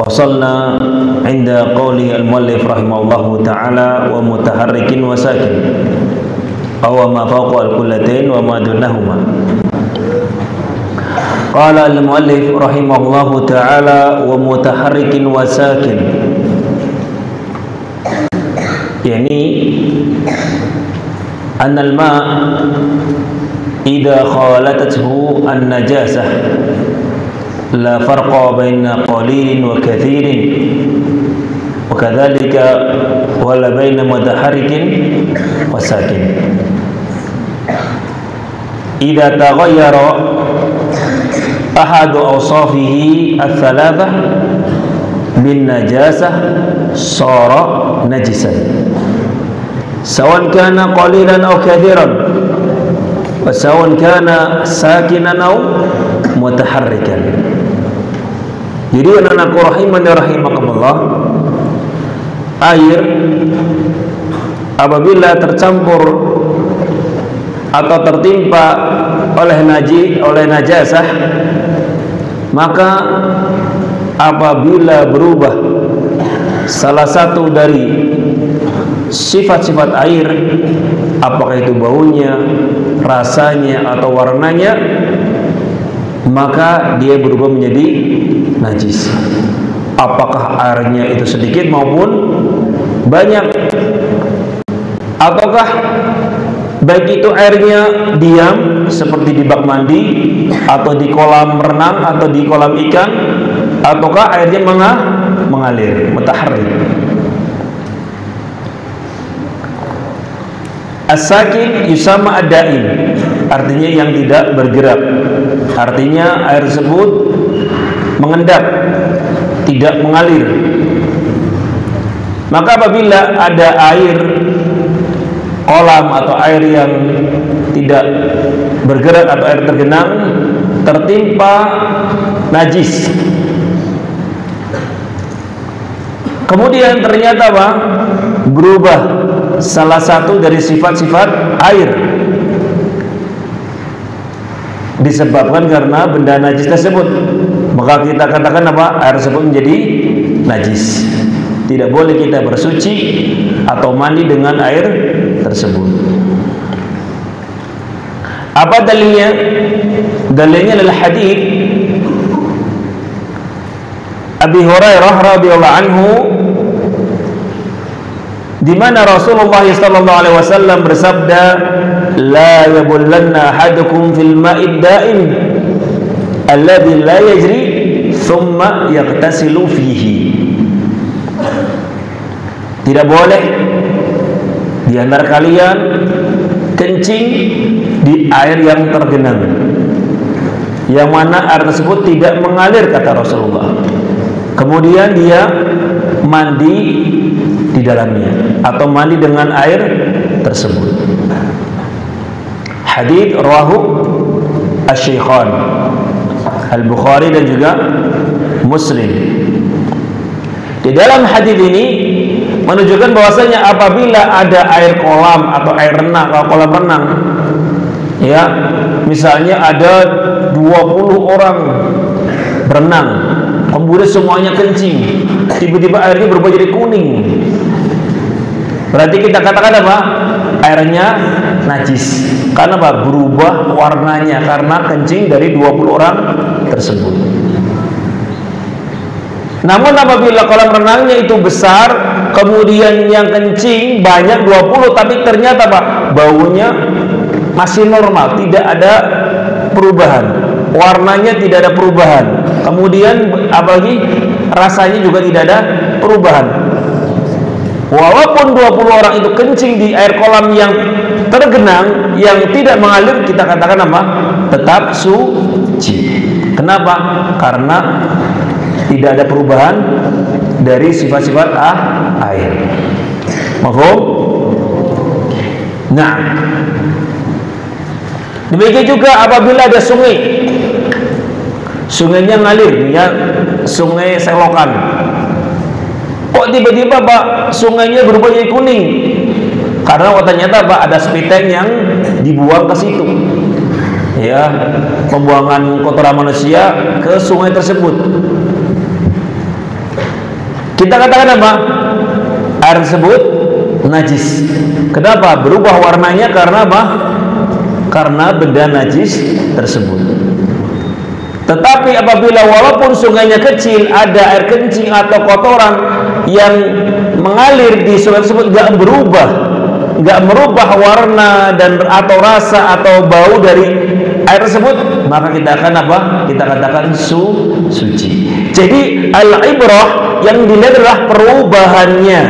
Wasalna inda qawli al-muallif rahimahullahu ta'ala wa mutaharrikin wa sakin aw ma fawqa al-kullatain wa ma dunahuma. Qala al-muallif rahimahullahu ta'ala wa mutaharrikin wa sakin, yani anna al-ma' idza khalatathu an-najasah la farqa baina qalilin wa kathirin wa kadzalika wala baina mutaharrikin wa sakin. Idza taghayyara ahadu awsafihi ats-tsalatsah bin najasah sara najisan sawan kana qalilan aw kathiran wa sawan kana sakinan aw mutaharrikan. Jadi anak-anakku rahimani rahimakumullah, air apabila tercampur atau tertimpa oleh najasah, maka apabila berubah salah satu dari sifat-sifat air, apakah itu baunya, rasanya atau warnanya, maka dia berubah menjadi najis. Apakah airnya itu sedikit maupun banyak, ataukah baik itu airnya diam seperti di bak mandi atau di kolam renang atau di kolam ikan, ataukah airnya mengalir, mutaharrik. As-sakin yusama ad-daim, artinya yang tidak bergerak, artinya air tersebut mengendap, tidak mengalir. Maka apabila ada air kolam atau air yang tidak bergerak atau air tergenang tertimpa najis, kemudian ternyata apa? Berubah salah satu dari sifat-sifat air disebabkan karena benda najis tersebut, maka kita katakan apa? Air tersebut menjadi najis. Tidak boleh kita bersuci atau mandi dengan air tersebut. Apa dalilnya? Dalilnya adalah hadis Abi Hurairah radhiyallahu anhu, di mana Rasulullah sallallahu alaihi wasallam bersabda, la yabullanna ahadukum fil ma'id da'im alladhi la yajri thumma yaghtasilu fihi. Tidak boleh di antara kalian kencing di air yang tergenang, yang mana air tersebut tidak mengalir, kata Rasulullah. Kemudian dia mandi di dalamnya atau mandi dengan air tersebut. Hadits rawahu asy-Syaikhan Al-Bukhari dan juga Muslim. Di dalam hadits ini menunjukkan bahwasanya apabila ada air kolam atau air renang atau kolam renang, ya, misalnya ada 20 orang berenang, kemudian semuanya kencing, tiba-tiba airnya berubah jadi kuning, berarti kita katakan apa? Airnya najis. Karena apa? Berubah warnanya karena kencing dari 20 orang tersebut. Namun apabila kolam renangnya itu besar, kemudian yang kencing banyak 20, tapi ternyata apa? Baunya masih normal, tidak ada perubahan, warnanya tidak ada perubahan, kemudian apalagi rasanya juga tidak ada perubahan. Walaupun 20 orang itu kencing di air kolam yang tergenang, yang tidak mengalir, kita katakan apa? Tetap suci. Kenapa? Karena tidak ada perubahan dari sifat-sifat air. Mafhum? Nah, demikian juga apabila ada sungai, sungainya ngalir, ya, sungai selokan, kok tiba-tiba Pak sungainya berubah jadi kuning? Karena ternyata Pak ada spiteng yang dibuang ke situ, ya, pembuangan kotoran manusia ke sungai tersebut. kita katakan apa? Air tersebut najis. Kenapa? Berubah warnanya karena apa? Karena benda najis tersebut. Tetapi apabila walaupun sungainya kecil, ada air kencing atau kotoran yang mengalir di sungai tersebut, nggak merubah warna dan atau rasa atau bau dari air tersebut, maka kita akan apa? Kita katakan suci. Jadi al-ibrah yang dilihat adalah perubahannya.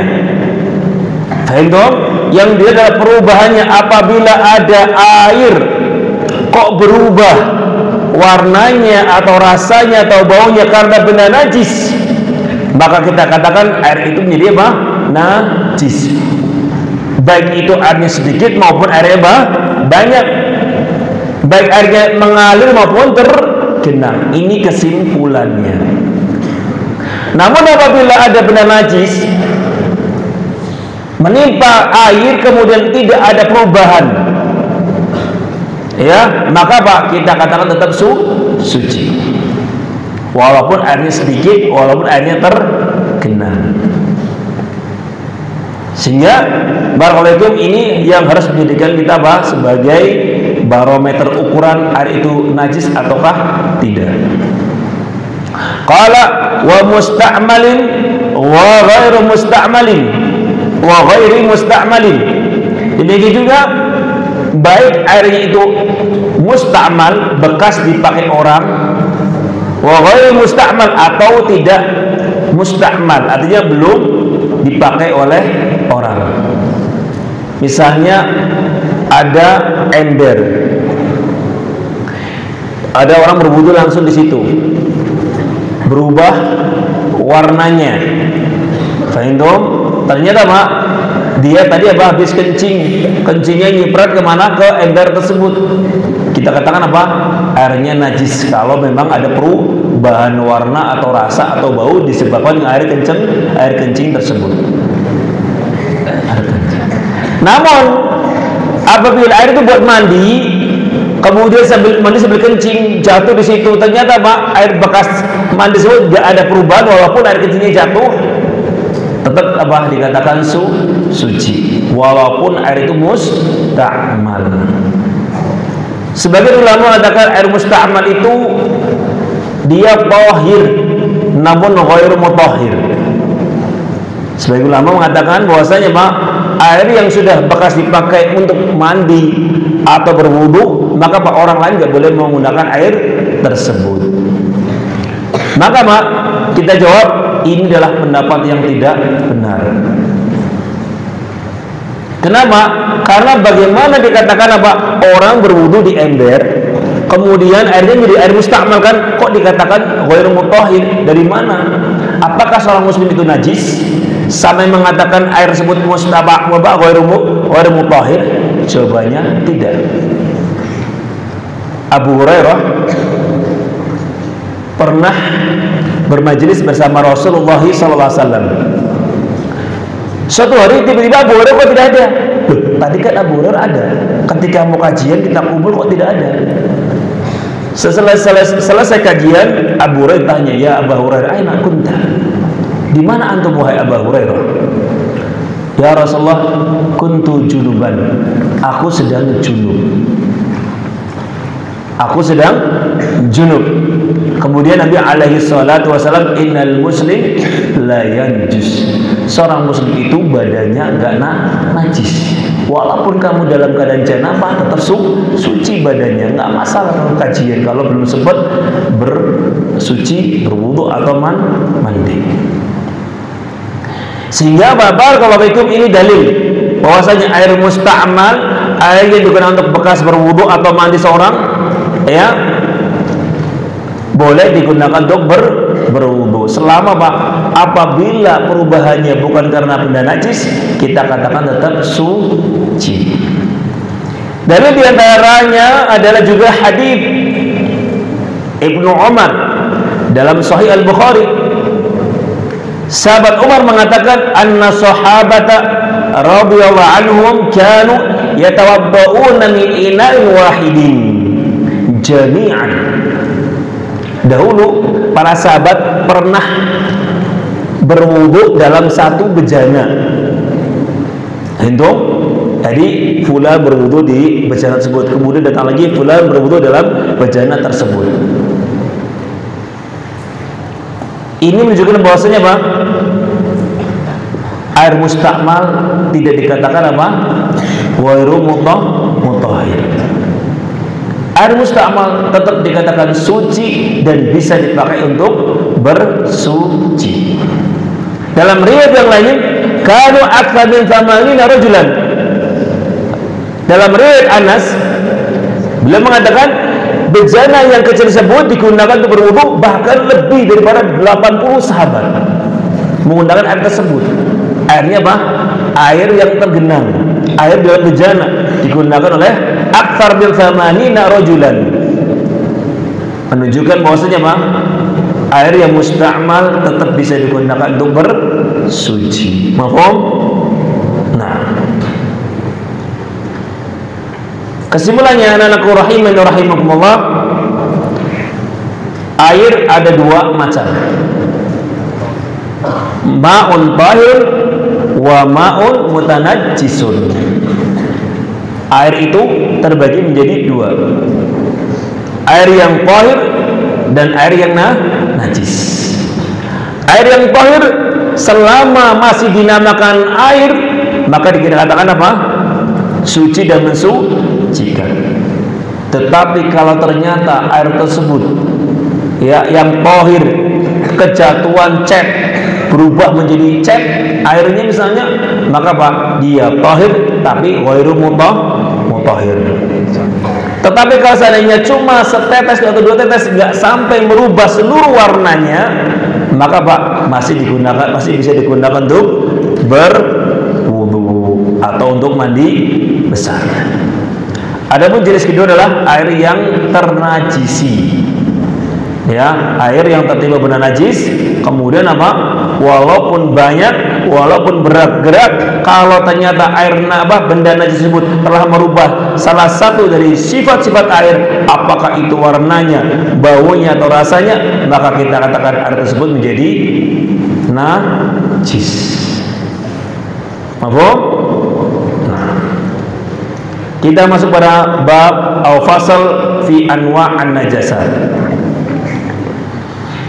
Faham dong? Yang dilihat adalah perubahannya. Apabila ada air kok berubah warnanya atau rasanya atau baunya karena benda najis, maka kita katakan air itu menjadi apa? Najis. Baik itu airnya sedikit maupun airnya banyak, baik airnya mengalir maupun tergenang. Ini kesimpulannya. Namun apabila ada benda najis menimpa air kemudian tidak ada perubahan, ya, maka Pak, kita katakan tetap suci. Walaupun airnya sedikit, walaupun airnya tergenang. Sehingga barakallahu ini yang harus menjadikan kita Pak sebagai barometer ukuran air itu najis ataukah tidak. Qala wa musta'malin wa ghairu musta'malin wa ghairi musta'malin. Jadi juga baik airnya itu musta'mal, bekas dipakai orang, wa ghairi musta'mal atau tidak musta'mal, artinya belum dipakai oleh orang. Misalnya ada ember, ada orang berwudu langsung di situ, berubah warnanya. Fahim? Ternyata Pak, dia tadi apa? Habis kencingnya nyiprat kemana? Ke ember tersebut. Kita katakan apa? Airnya najis kalau memang ada perubahan warna atau rasa atau bau disebabkan air kencing tersebut. Namun apabila air itu buat mandi, kemudian sambil kencing jatuh di situ, ternyata Pak, air bekas mandi tersebut tidak ada perubahan walaupun air kencingnya jatuh, tetap apa? Dikatakan suci walaupun air itu musta'mal. Sebagian ulama mengatakan air musta'mal itu dia tahir namun ghairu mutahhir. Sebagian ulama mengatakan bahwasanya Pak, air yang sudah bekas dipakai untuk mandi atau berwudu, maka Pak, orang lain nggak boleh menggunakan air tersebut. Maka Pak, kita jawab ini adalah pendapat yang tidak benar. Kenapa? Karena bagaimana dikatakan apa? Orang berwudu di ember, kemudian airnya menjadi air musta'mal, kan? Kok dikatakan ghairu mutahhir? Dari mana? Apakah seorang muslim itu najis sampai mengatakan air tersebut musta'mal ghairu mutahhir? Jawabannya tidak. Abu Hurairah pernah bermajelis bersama Rasulullah SAW. Suatu hari tiba-tiba Abu Hurairah kok tidak ada. Loh, tadi kan Abu Hurairah ada. Ketika mau kajian kita kumpul kok tidak ada. Selesai kajian, Abu Hurairah tanya, ya Abu Hurairah, aina kunta? Di mana antum wahai Abu Hurairah? Ya Rasulullah, kuntu junuban. Aku sedang junub. Aku sedang junub. Kemudian Nabi alaihi salatu wasallam, innal muslim la yanjus. Seorang muslim itu badannya enggak najis. Walaupun kamu dalam keadaan janabah tetap suci badannya, enggak masalah kalau kajian kalau belum sempat bersuci, berwudu atau mandi. Sehingga Bapak ini dalil bahwasanya air musta'mal, air yang digunakan untuk bekas berwudu atau mandi seorang, ya, boleh digunakan untuk berwudu selama Pak, apabila perubahannya bukan karena benda najis, kita katakan tetap suci. Dari diantaranya adalah juga hadis Ibnu Umar dalam Sahih Al-Bukhari. Sahabat Umar mengatakan, anna sahabata radhiyallahu anhum kanu yatawadda'una min ina'in wahidin jami'an. Dahulu para sahabat pernah berwudu dalam satu bejana. Hintung, jadi fulan berwudu di bejana tersebut, kemudian datang lagi fulan berwudu dalam bejana tersebut. Ini menunjukkan bahwasanya apa? Air mustakmal tidak dikatakan apa? Ghairu mutahhir. Air mustakmal tetap dikatakan suci dan bisa dipakai untuk bersuci. Dalam riwayat yang lain, kanu akthar min 80 rajulan. Dalam riwayat Anas, beliau mengatakan bejana yang kecil tersebut digunakan untuk berwudu bahkan lebih daripada 80 sahabat menggunakan air tersebut. Airnya apa? Air yang tergenang, air dalam bejana digunakan oleh akthar min 80 rajulan, menunjukkan bahwasanya apa? Air yang mustakmal tetap bisa digunakan untuk bersuci. Mafhum? Nah, kesimpulannya anak-anakku rahimani rahimakumullah, air ada dua macam, ma'un tahir wa ma'un mutanajjisun. Air itu terbagi menjadi dua, air yang tahir dan air yang najis. Air yang tahir selama masih dinamakan air maka dikatakan apa? Suci dan mensucikan. Tetapi kalau ternyata air tersebut ya yang tahir kejatuhan cat berubah menjadi cat airnya misalnya, maka apa? Dia tahir tapi ghairu mutahhir. Tetapi kalau seandainya cuma setetes atau dua tetes nggak sampai merubah seluruh warnanya, maka Pak masih bisa digunakan untuk berwudu atau untuk mandi besar. Adapun jenis kedua adalah air yang ternajisi. Ya, air yang tertimpa benda najis, kemudian apa? Walaupun banyak, walaupun berat-gerak, kalau ternyata air benda najis tersebut telah merubah salah satu dari sifat-sifat air, apakah itu warnanya, baunya atau rasanya, maka kita katakan air tersebut menjadi najis. Mafhum? Nah, kita masuk pada bab atau fasal fi anwa' an-najasat.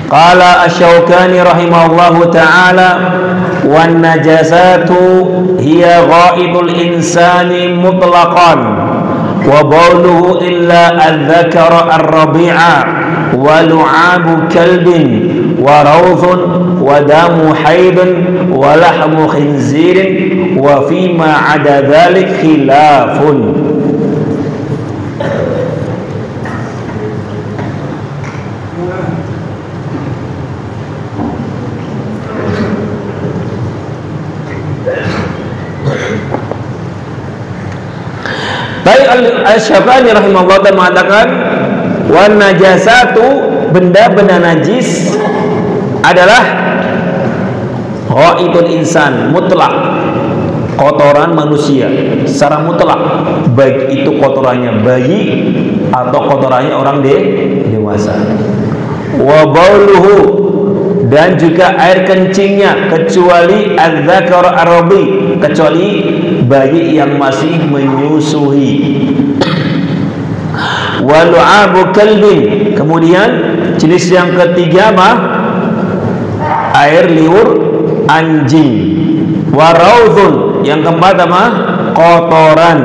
Qala Asy-Syaukani rahimahullahu ta'ala, wan najasatu hiya ghaidul insani mutlaqan wa bawluhu illa adh-dhakara ar-rabi'a wa lu'abu kalbin wa rawthun wa damu haidin wa lahmu khinzirin wa fima 'ada dhalik khilafun. Baik, Asy-Syaukani rahimahullah ta'ala mengatakan, wan najasatu, benda-benda najis adalah ghaidul insan, mutlak, kotoran manusia secara mutlak, baik itu kotorannya bayi atau kotorannya orang dewasa. Wa bauluhu, dan juga air kencingnya, kecuali adz-dzakar ar-rabi, kecuali bayi yang masih menyusui. Wa lu'abu kalbin, kemudian jenis yang ketiga apa? Air liur anjing. Wa rawdhun, yang keempat apa? Kotoran.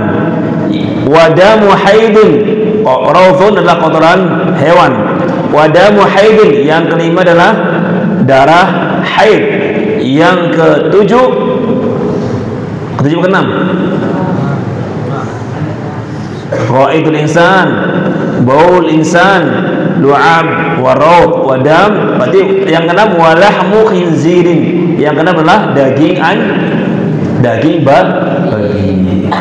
Wa damu haidin, rawdhun adalah kotoran hewan. Wa damu haidin, yang kelima adalah darah haid. Yang ketujuh ke-6 ghaidul insan, baul insan, lu'ab, warad, wadam. Berarti yang ke-6 walahmu khinzirin, yang ke-6 adalah daging babi.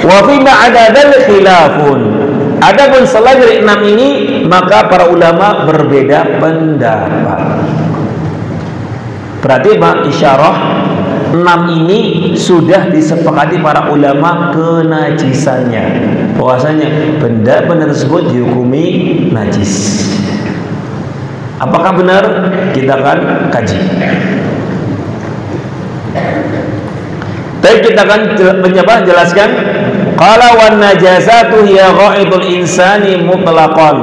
Wa fi ma'ada dzal khilafun, adapun selain dari 6 ini maka para ulama berbeda pendapat. Berarti isyarah 6 ini sudah disepakati para ulama kenajisannya, bahwasanya benda-benda tersebut dihukumi najis. Apakah benar? Kita akan kaji. Tapi kita akan mencoba jelaskan. Qala wan najasatu hiya ghaidul insani mutlaqan.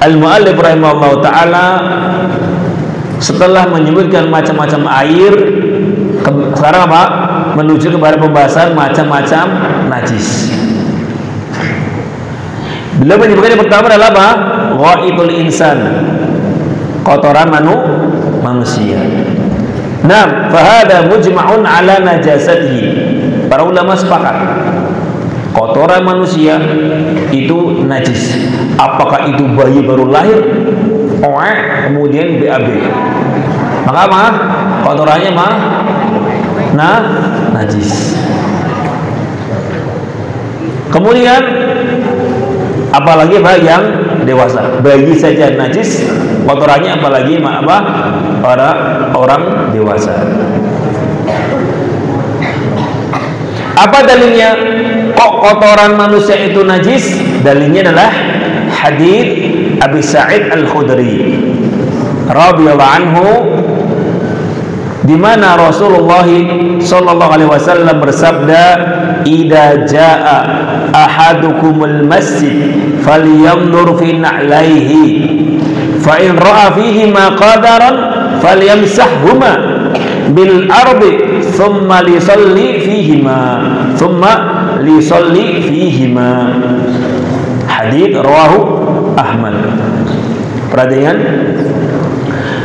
Al-muallif rahimahullah taala setelah menyebutkan macam-macam air, sekarang apa? Menuju kepada pembahasan macam-macam najis. Beliau menyebutkan yang pertama adalah apa? Ghaidul insan, kotoran manusia. Nah, fahada mujma'un ala najasatihi. Para ulama sepakat kotoran manusia itu najis. Apakah itu bayi baru lahir, kemudian BAB, maka kotorannya najis. Kemudian apalagi yang dewasa, bayi saja najis, kotorannya apalagi para orang dewasa. Apa dalilnya? Kok kotoran manusia itu najis? Dalilnya adalah hadis Abi Sa'id Al-Khudri radhiyallahu anhu, di mana Rasulullah sallallahu alaihi wasallam bersabda, "Idza jaa ahadukumul masjid falyanzur fi na'laihi fa in ra'a fihi ma qadaran falyamsahhuma bil ardi thumma lisalli fihima." Hadits rawahu Ahmad. Perhatikan,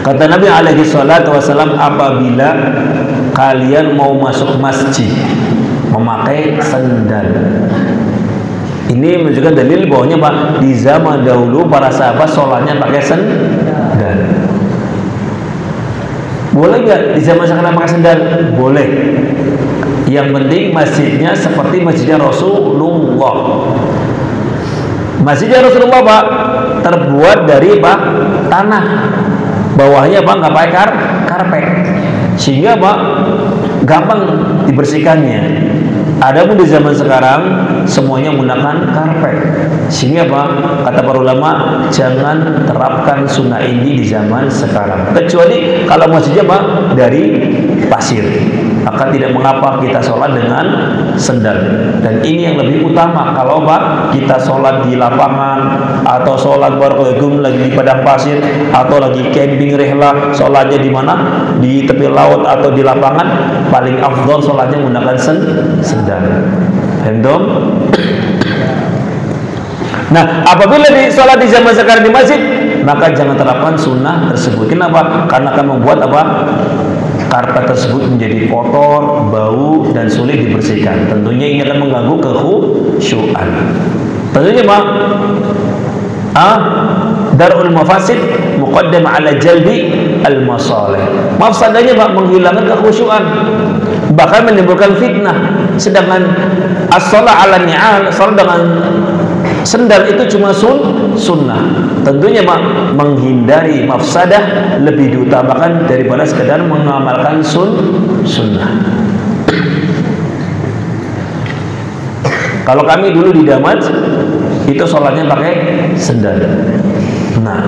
kata Nabi alaihi salatu wasallam, apabila kalian mau masuk masjid memakai sendal. Ini menunjukkan dalil bahwanya Pak, di zaman dahulu para sahabat sholatnya pakai sendal. Boleh nggak di zaman sekarang pakai sendal? Boleh. Yang penting masjidnya seperti masjidnya Rasulullah. Masjidnya Rasulullah Pak terbuat dari tanah, bawahnya nggak pakai karpet, sehingga gampang dibersihkannya. Adapun di zaman sekarang semuanya menggunakan karpet, sehingga kata para ulama, jangan terapkan sunnah ini di zaman sekarang, kecuali kalau masjidnya dari pasir, maka tidak mengapa kita sholat dengan sendal. Dan ini yang lebih utama. Kalau kita sholat di lapangan, atau sholat barqaigum lagi di padang pasir, atau lagi camping rehla, sholatnya di mana? Di tepi laut atau di lapangan, paling afdol sholatnya menggunakan sendal. Hendom. Nah, apabila sholat di zaman sekarang di masjid, maka jangan terapkan sunnah tersebut. Kenapa? Karena akan membuat karpet tersebut menjadi kotor, bau, dan sulit dibersihkan. Tentunya ini akan mengganggu kekhusyuan. Tentunya darul mafasid muqaddam ala jalbi al masalih. Mafsadanya menghilangkan kekhusyuan, bahkan menimbulkan fitnah. Sedangkan as-shalah ala ni'al, salat dengan sendal itu cuma sunnah. Tentunya menghindari mafsadah lebih diutamakan daripada sekedar mengamalkan sunnah. Kalau kami dulu di Damat itu sholatnya pakai sendal. Nah,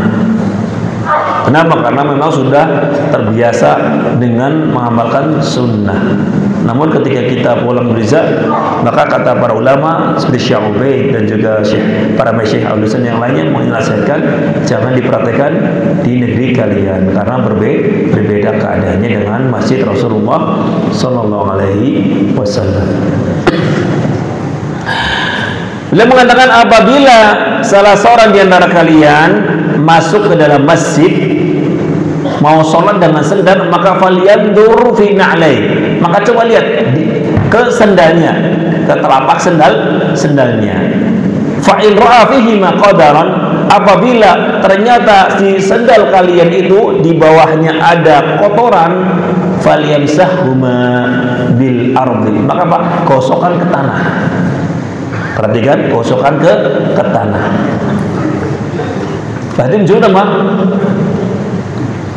kenapa? Karena memang sudah terbiasa dengan mengamalkan sunnah. Namun ketika kita pulang beriza, maka kata para ulama seperti Syekh Ubaid dan juga para masyayikh al-Husain yang lainnya menjelaskan, jangan dipraktekkan di negeri kalian karena berbeda keadaannya dengan masjid Rasulullah sallallahu alaihi wasallam. Beliau mengatakan, apabila salah seorang di antara kalian masuk ke dalam masjid mau sholat dengan sendal, maka falyandur fi na'lai, maka coba lihat ke sendalnya, ke telapak sendalnya. Fa in ra'a fihi ma qadaran, apabila ternyata si sendal kalian itu di bawahnya ada kotoran, falyamsahhuma bil ardi, maka gosokkan ke tanah. Perhatikan, gosokkan ke tanah. Berarti menunjukkan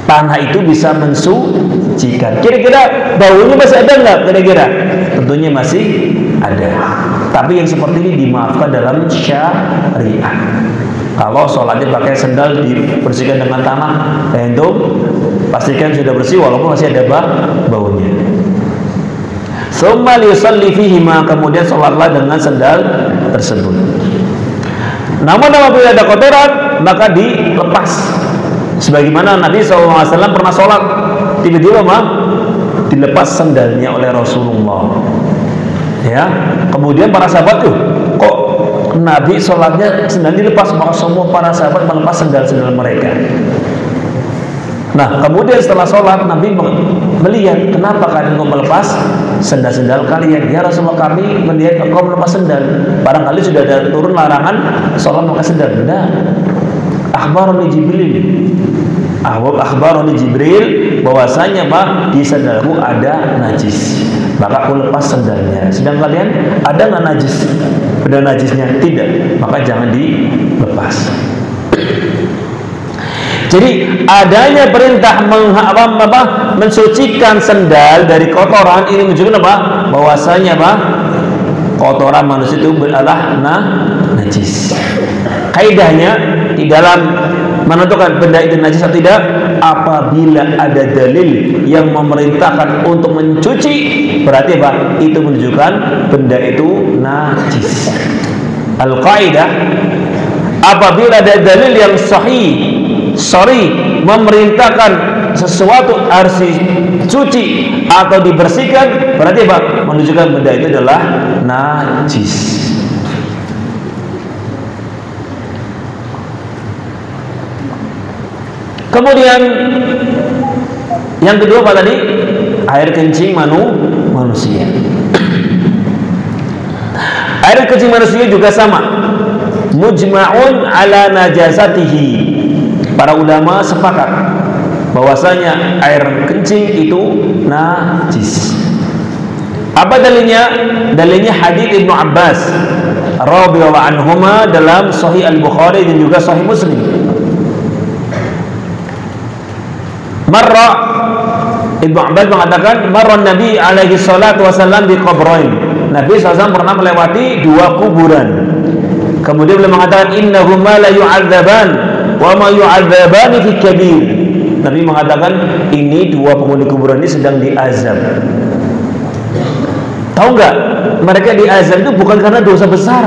tanah itu bisa mensucikan. Kira-kira baunya masih ada nggak? Kira-kira tentunya masih ada. Tapi yang seperti ini dimaafkan dalam syariat. Kalau sholatnya pakai sendal dibersihkan dengan tanah, itu pastikan sudah bersih walaupun masih ada baunya. Tsumma liyusalli fihima, kemudian sholatlah dengan sendal tersebut. Namun apabila ada kotoran maka dilepas. Sebagaimana Nabi SAW pernah sholat, tiba-tiba dilepas sendalnya oleh Rasulullah. Ya, kemudian para sahabat tuh, kok Nabi sholatnya sendal dilepas? Maka semua para sahabat melepas sendal-sendal mereka. Nah, kemudian setelah sholat Nabi melihat, kenapa kalian kok melepas sendal-sendal kalian? Ya Rasulullah, kami melihat engkau melepas sendal. Barangkali sudah ada turun larangan sholat pakai sendal. Nah, akhbaroni Jibril bahwasanya di sandalku ada najis, maka aku lepas sendalnya. Sedang kalian ada nggak najis? Ada najisnya? Tidak, maka jangan dilepas. Jadi adanya perintah mensucikan sendal dari kotoran ini menunjukkan apa? Bahwasanya kotoran manusia itu adalah najis. Kaidahnya di dalam menentukan benda itu najis atau tidak, apabila ada dalil yang memerintahkan untuk mencuci, berarti itu menunjukkan benda itu najis. Al-qaidah, apabila ada dalil yang sahih memerintahkan sesuatu harus dicuci atau dibersihkan, berarti menunjukkan benda itu adalah najis. Kemudian yang kedua apa tadi? Air kencing manusia. Air kencing manusia juga sama, mujma'un ala najasatihi. Para ulama sepakat bahwasanya air kencing itu najis. Apa dalilnya? Dalilnya hadits Ibnu Abbas radhiyallahu anhuma dalam Sahih Al-Bukhari dan juga Sahih Muslim. Marra, Ibnu Abbas mengatakan, marra Nabi alaihi salatu wasallam di qabrain. Nabi SAW pernah melewati dua kuburan. Kemudian beliau mengatakan, innahuma la yu'adzaban wa ma yu'adzabani fi kabir. Nabi mengatakan, ini dua penghuni kuburan ini sedang diazab. Tahu nggak? Mereka diazab itu bukan karena dosa besar,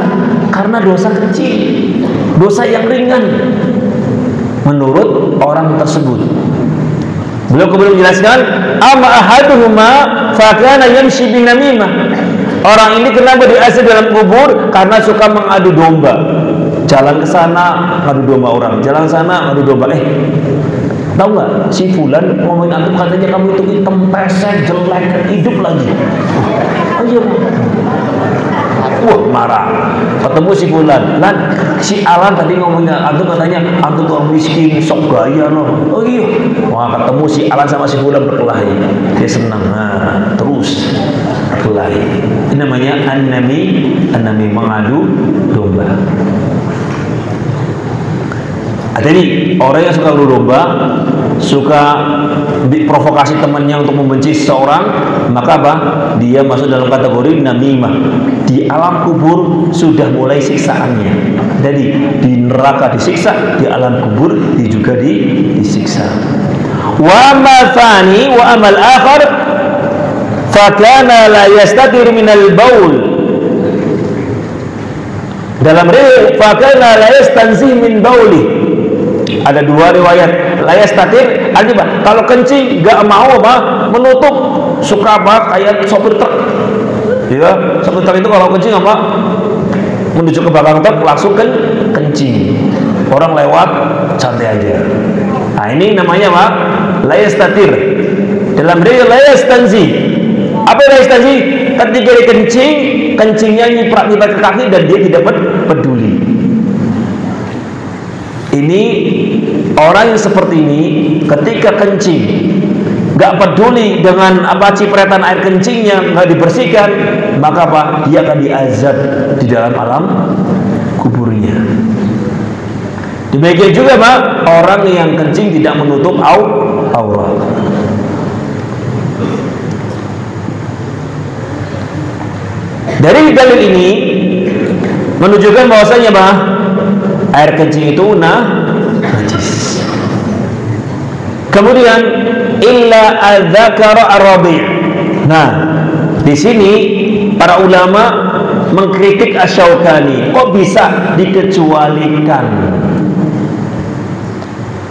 karena dosa kecil, dosa yang ringan menurut orang tersebut. Beliau kemudian menjelaskan, amma ahaduhuma fakana yamshi bin namimah. Orang ini kenapa diazab dalam kubur? Karena suka mengadu domba. Jalan ke sana ngadu domba orang, jalan sana ngadu domba. Tahu nggak? Si fulan ngomongin antum, katanya kamu itu hitam, pesek, jelek, hidup lagi. Ayo. Wah, marah. Ketemu si fulan, lan si Alan tadi ngomongin antum, katanya antum tuh miskin, sok gaya loh. Oh iya. Wah, ketemu si Alan sama si fulan berkelahi. Dia senang. Nah, terus berkelahi. Ini namanya an-nami mengadu domba. Jadi orang yang suka adu domba, suka provokasi temannya untuk membenci seseorang, maka dia masuk dalam kategori namimah. Di alam kubur sudah mulai siksaannya. Jadi di neraka disiksa, di alam kubur dia juga disiksa. Wa mathani wa amal akhar fakana la yastatir minal baul. Dalam riwayat fakana la yastanzih min bauli. Ada dua riwayat. Layas tatir, artinya kalau kencing gak mau menutup, suka kayak sopir truk. Ya, sopir truk itu kalau kencing menuju ke belakang truk langsung kencing. Orang lewat santai aja. Nah, ini namanya layas tatir. Dalam riwayat layas tanzi. Apa layas tanzi? Ketika dia kencingnya nyiprat-nyiprat ke kaki dan dia tidak peduli. Ini orang yang seperti ini ketika kencing gak peduli dengan cipratan air kencingnya, gak dibersihkan, maka dia akan diazab di dalam alam kuburnya. Demikian juga orang yang kencing tidak menutup aurat. Dari dalil ini menunjukkan bahwasanya air kencing itu najis. Kemudian illa adzakara ar-rabi'. Nah, di sini para ulama mengkritik Asy-Syaukani, kok bisa dikecualikan?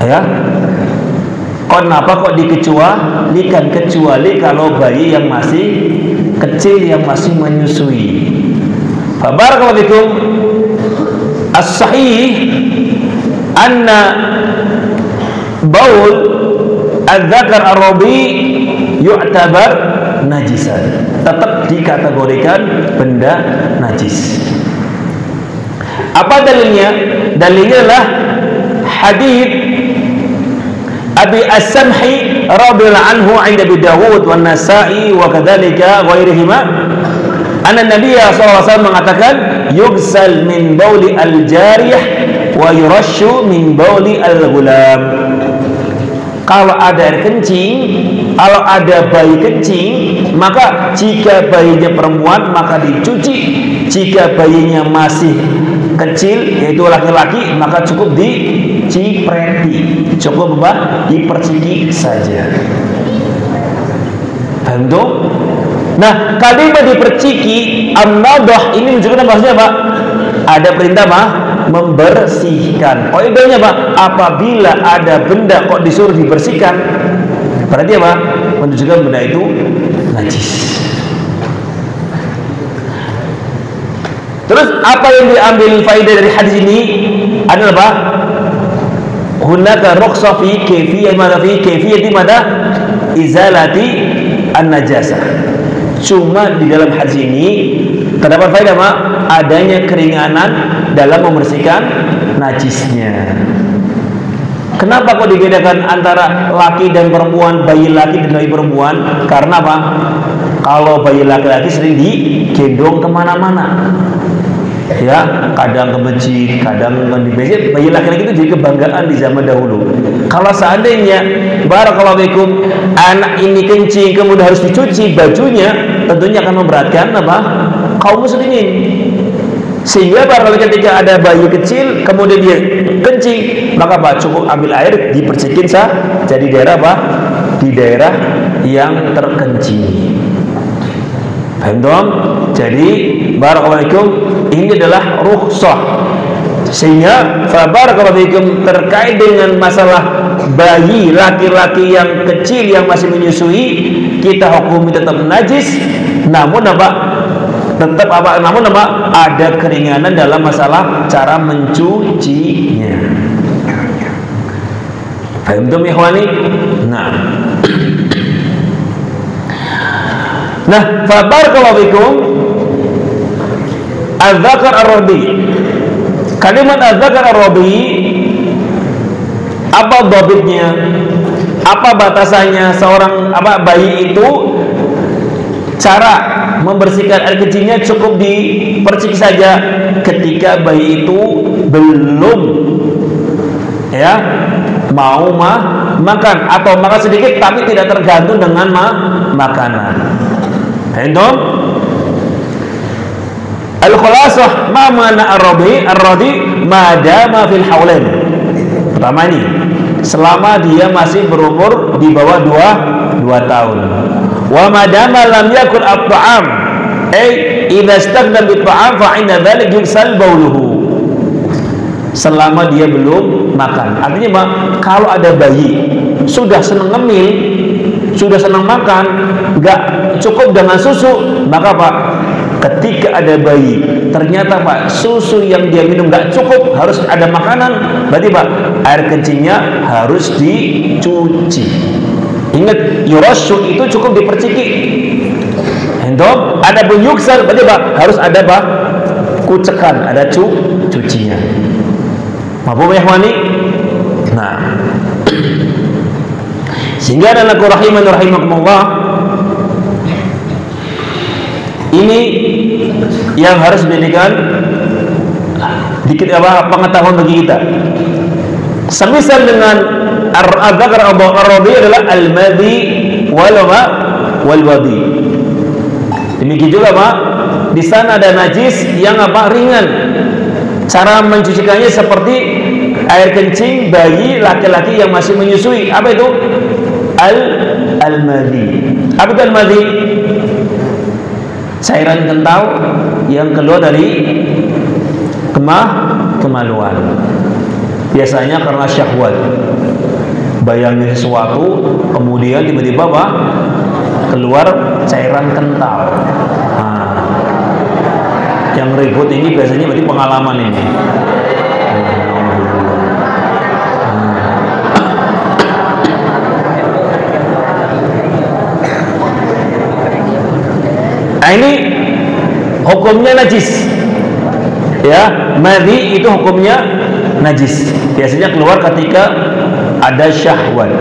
Ya, kenapa kok dikecualikan? Kecuali kalau bayi yang masih kecil, yang masih menyusui. Barakallahu fikum. As-sahih anna baul adzakar ar-rabi yu'tabar najisan, tetap dikategorikan benda najis. Apa dalilnya? Dalilnya adalah hadits Abi As-Samhi radhiyallahu anhu 'inda Abi Dawud wa Nasa'i wa kadzalika ghairihima, anna Nabiya sallallahu alaihi wasallam mengatakan yughsal min bauli al-jariyah wa yurashu min bauli al-ghulam. Kalau ada air kencing, kalau ada bayi kencing, maka jika bayinya perempuan maka dicuci, jika bayinya masih kecil yaitu laki-laki maka cukup dicipreti, cukup diperciki saja. Paham tuh? Nah, kalimat diperciki an-nadah ini menunjukkan maksudnya apa? Ada perintah membersihkan. Kaidahnya apabila ada benda kok disuruh dibersihkan, berarti apa? Menunjukkan benda itu najis. Terus apa yang diambil faedah dari hadis ini adalah apa? Hunaka rukhsah fi kayfiyyati izalati an-najasah. Cuma di dalam hadis ini terdapat faedah adanya keringanan dalam membersihkan najisnya. Kenapa kok dibedakan antara laki dan perempuan, bayi laki dan bayi perempuan? Karena apa? Kalau bayi laki-laki sering digendong kemana-mana, ya, kadang ke masjid, kadang ke masjid. Bayi laki-laki itu jadi kebanggaan di zaman dahulu. Kalau seandainya barakallahu fikum anak ini kencing kemudian harus dicuci bajunya, tentunya akan memberatkan kaum muslimin. Sehingga barangkali ketika ada bayi kecil kemudian dia kencing, maka cukup ambil air dipercikin saja di daerah di daerah yang terkencing. Paham dong? Jadi barakallahu fikum ini adalah rukhsah. Sehingga barakallahu fikum terkait dengan masalah bayi laki-laki yang kecil yang masih menyusui, kita hukumi tetap najis, namun namun ada keringanan dalam masalah cara mencucinya. Paham tuh ikhwani? Nah, barakallahu fikum az-zakar ar-rabi. Kalimat az-zakar ar-rabi, apa dhabitnya? Apa batasannya seorang bayi itu? Cara membersihkan air kencingnya cukup dipercik saja ketika bayi itu belum mau makan atau makan sedikit tapi tidak tergantung dengan makanan. Entah? Al-khulasah ma mana ar-radi madama fil haulain. Pertama ini, selama dia masih berumur di bawah 2 tahun. Wa madama lam yakul at-ta'am, idza istagna bit-ta'am fa 'inda dzalik yuksal bauluhu. Selama dia belum makan. Artinya kalau ada bayi sudah senang ngemil, sudah senang makan, enggak cukup dengan susu, maka ketika ada bayi ternyata susu yang dia minum enggak cukup, harus ada makanan, berarti air kencingnya harus dicuci. Ingat, yurashu itu cukup diperciki. Entah, ada pun yuksal, berarti harus ada kucekan, ada cucinya. Mafhum ya ikhwani? Nah, sehingga anak rahimani rahimakumullah, ini yang harus dijadikan dikit pengetahuan bagi kita. Semisal dengan az-zakar ar-rabi adalah al-madhi wal wadi. Demikian juga di sana ada najis yang ringan, Cara mencucikannya seperti air kencing bayi laki-laki yang masih menyusui. Apa itu? Al-madhi. Apa itu al-madhi? Cairan kental yang keluar dari kemaluan. Biasanya karena syahwat, bayangin sesuatu kemudian tiba-tiba apa? Keluar cairan kental. Yang ribut ini biasanya berarti pengalaman ini. Nah, ini hukumnya najis. Ya, madhi itu hukumnya najis. Biasanya keluar ketika ada syahwat.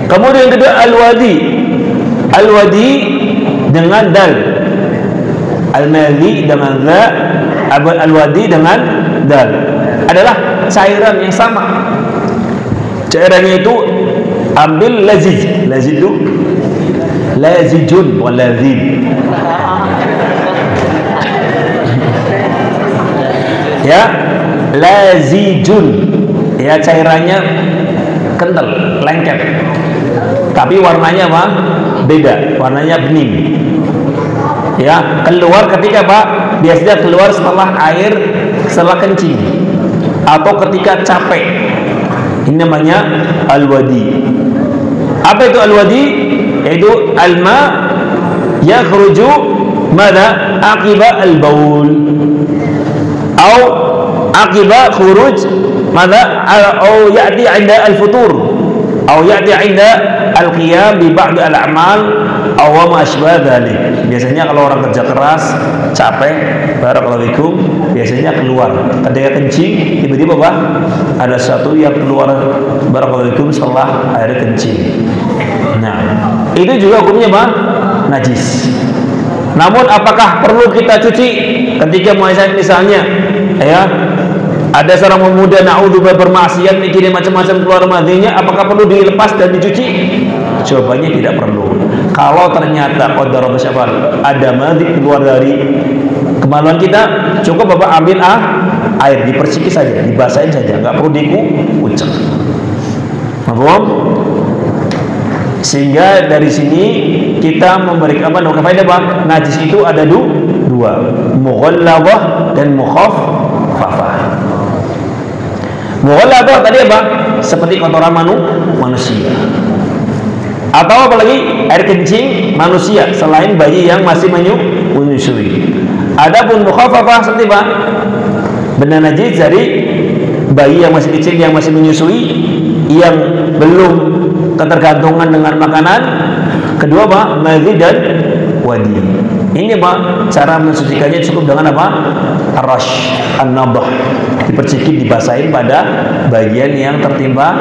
Kemudian yang kedua al-wadi. Al-wadi dengan dal. Al-madhi dengan dha, al-wadi dengan dal. Adalah cairan yang sama. Cairannya itu ambil lazij. Lazij itu lazijun bukan lazib. Ya, lazijun. Ya, cairannya kental, lengket. Tapi warnanya apa? Beda, warnanya bening. Ya, keluar ketika apa? Biasanya keluar setelah kencing atau ketika capek. Ini namanya al-wadi. Apa itu al-wadi? Yaitu al-ma yakhruju mana aqiba al-baul atau aqiba khuruj mana atau ya'ti 'inda al-futur atau ya'ti 'inda al-qiyam bi ba'd al-a'mal aw ma asbah dzalik. Biasanya kalau orang kerja keras, capek, barakallahu fikum, biasanya keluar ketika kencing, tiba-tiba apa? Ada satu yang keluar barakallahu fikum setelah air kencing. Nah, itu juga hukumnya apa? Najis. Namun apakah perlu kita cuci ketika misalnya ya ada seorang pemuda naudzubillah bermaksiat mikirin macam-macam keluar madhinya, apakah perlu dilepas dan dicuci? Jawabannya tidak perlu. Kalau ternyata qadar ada madhi keluar dari kemaluan kita, cukup Bapak ambil air, diperciki saja, dibasahin saja, nggak perlu dikucek. Paham? Sehingga dari sini kita memberikan faedah apa? Najis itu ada dua, mughalladhah dan mukhaffafah. Mughalladhah tadi apa? Seperti kotoran manusia. Atau apalagi air kencing manusia selain bayi yang masih menyusui. Adapun mukhaffafah seperti apa? Benda najis dari bayi yang masih kecil yang masih menyusui, yang belum ketergantungan dengan makanan. Kedua apa? Madhi dan wadi. Ini apa? Cara mensucikannya cukup dengan apa? Ar-rash, an-nabah. Diperciki, dibasahin pada bagian yang tertimpa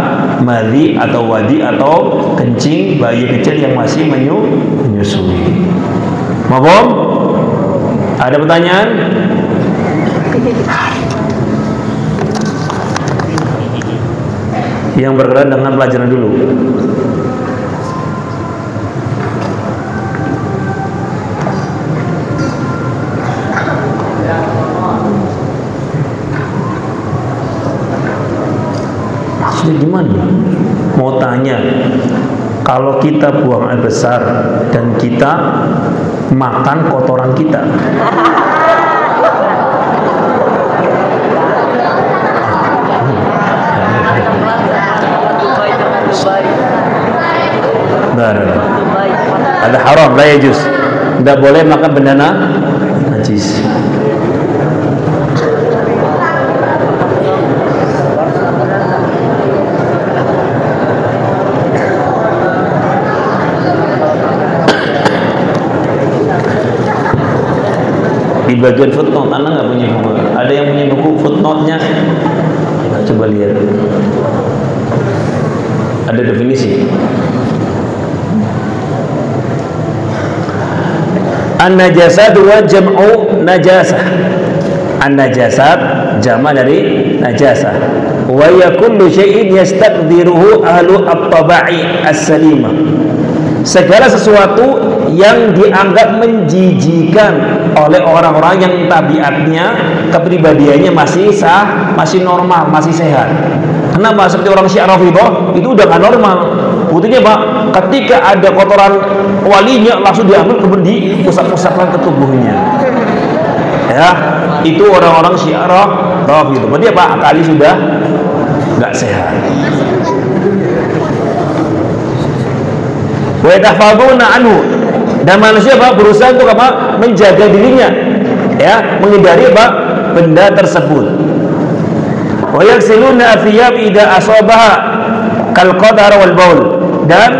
madhi atau wadi atau kencing bayi kecil yang masih menyusui. Mahfum? Ada pertanyaan? Yang berkenaan dengan pelajaran dulu. Maksudnya gimana? Mau tanya, kalau kita buang air besar dan kita makan kotoran kita, ada haram, la yajuz. Tidak boleh makan benda najis. Di bagian footnote, Anda nggak punya buku? Ada yang punya buku footnote-nya? Coba lihat. Ada definisi. An-najasat wa jam'u najasah. An-najasat jama' dari najasah. Wa ya kullu syai'in yastaqdiruhu ahlu at-taba'i as-salimah. Segala sesuatu yang dianggap menjijikan oleh orang-orang yang tabiatnya, kepribadiannya masih sah, masih normal, masih sehat. Kenapa? Seperti orang Syiah Rafidhah itu udah gak normal. Buktinya Pak, ketika ada kotoran walinya langsung diambil kemudian dipusat-pusatkan ke tubuhnya. Ya, itu orang-orang Syiah Rafidhah. Berarti apa? Akali sudah nggak sehat. Wa yatahfadzuna anhu, dan manusia Pak berusaha untuk apa? Menjaga dirinya, ya, menghindari apa? Benda tersebut. Wa yaksiluna athiyab idza asabaha kal qadar wal baul, dan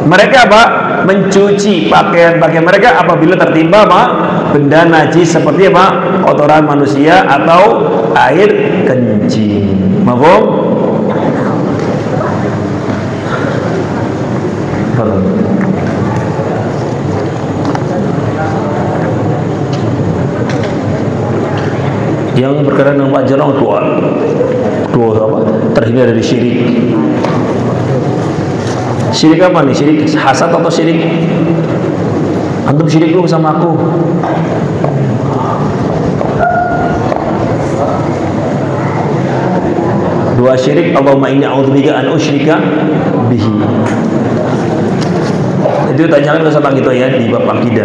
mereka apa? Mencuci pakaian-pakaian mereka apabila tertimpa apa? Benda najis seperti apa? Kotoran manusia atau air kencing. Mafhum? Yang berkaitan dengan Pak Jarong dua apa? Terhindar dari syirik. Syirik apa nih? Syirik hasad atau syirik antum syirik lu sama aku? Dua syirik, Allahumma inni a'udzubika an usyrika bihi. Itu tanyakan ke sama gitu ya di bab akidah.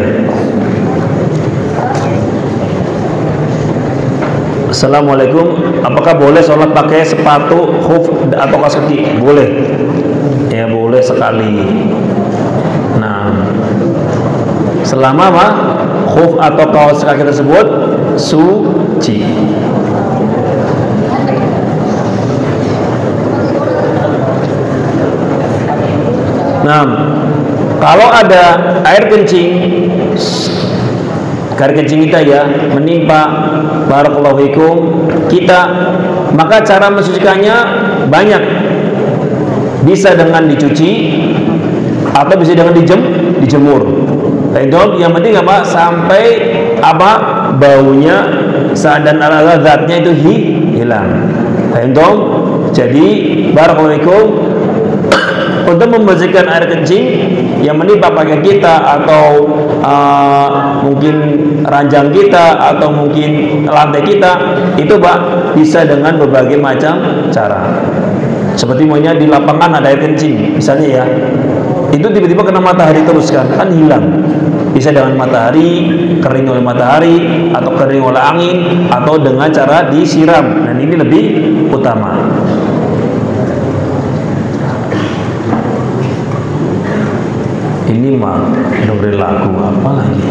Assalamualaikum, apakah boleh sholat pakai sepatu khuf atau kaos kaki? Boleh, ya boleh sekali. Nah, selama apa? Khuf atau kaos kaki tersebut suci. Nah, kalau ada air kencing kita ya menimpa barakallahu fikum kita, maka cara mensucikannya banyak. Bisa dengan dicuci atau bisa dengan dijemur. Yang penting apa? Sampai apa? Baunya dan zatnya itu hilang. Jadi barakallahu fikum untuk membersihkan air kencing yang menimpa pakaian kita atau mungkin ranjang kita atau mungkin lantai kita, itu Pak bisa dengan berbagai macam cara. Seperti maunya di lapangan ada air kencing misalnya ya, itu tiba-tiba kena matahari terus kan hilang. Bisa dengan matahari, kering oleh matahari, atau kering oleh angin, atau dengan cara disiram, dan ini lebih utama. Ini mah dengerin lagu apa lagi?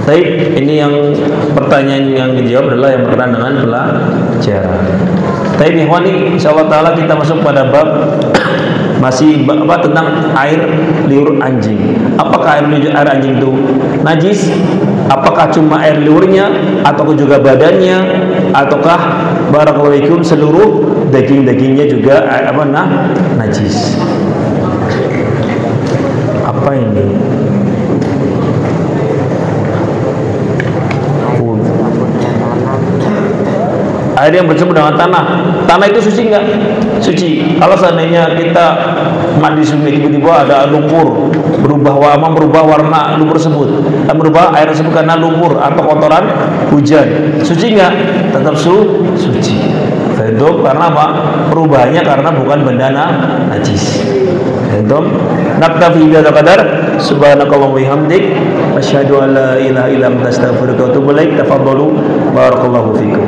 Baik, ini yang pertanyaan yang dijawab adalah yang berkenaan dengan pelajaran. Baik, ikhwani, insyaallah taala kita masuk pada bab masih apa tentang air liur anjing. Apakah air anjing itu najis? Apakah cuma air liurnya, ataukah juga badannya, ataukah barakallahu fikum seluruh daging-dagingnya juga najis? Apa ini? Air yang bercampur dengan tanah itu suci nggak? Suci. Kalau seandainya kita mandi sungai tiba-tiba ada lumpur berubah warna lumpur tersebut, berubah air tersebut karena lumpur atau kotoran hujan, suci nggak? Tetap suci. Itu karena apa? Perubahannya karena bukan benda najis. Naktafi bihadzal qadar. Subhanakallahumma wa bihamdik, asyhadu an la ilaha illa anta, astaghfiruka wa atubu ilaik. Tafadhalu, barakallahu fikum.